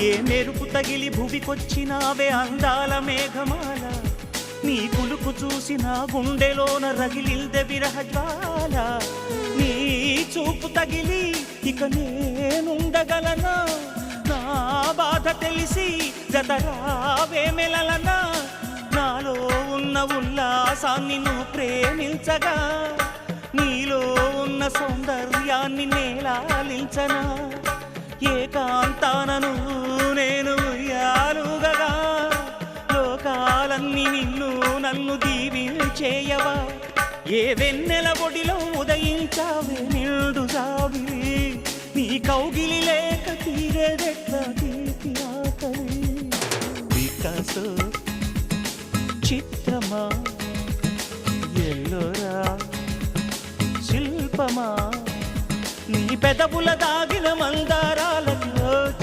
ఏ మెరుపు తగిలి భువికొచ్చినావే అందాల మేఘమాల, నీ కులుకు చూసిన గుండెలోన రగిలిల్దె విరహ జ్వాల. నీ చూపు తగిలి ఇక నేనుండగలనా, నా బాధ తెలిసి జతరావే మెలలనా. నాలో ఉన్న ఉల్లాసాన్ని నువ్వు ప్రేమించగా, నీలో ఉన్న సౌందర్యాన్ని నేలాలించనా. ఏకాంతానను నేను ఉయ్యాలుగగా, లోకాలన్నీ నిన్ను నన్ను దీవించేయవా. ఏ వెన్నెల ఒడిలో ఉదయించావే నిండు జాబిలి, నీ కౌగిలి లేక తీరేదెట్లా తీపి ఆకలి. వికాసో చిత్రమా ఎల్లోరా శిల్పమా, నీ పెదవుల దాగిన మందారాల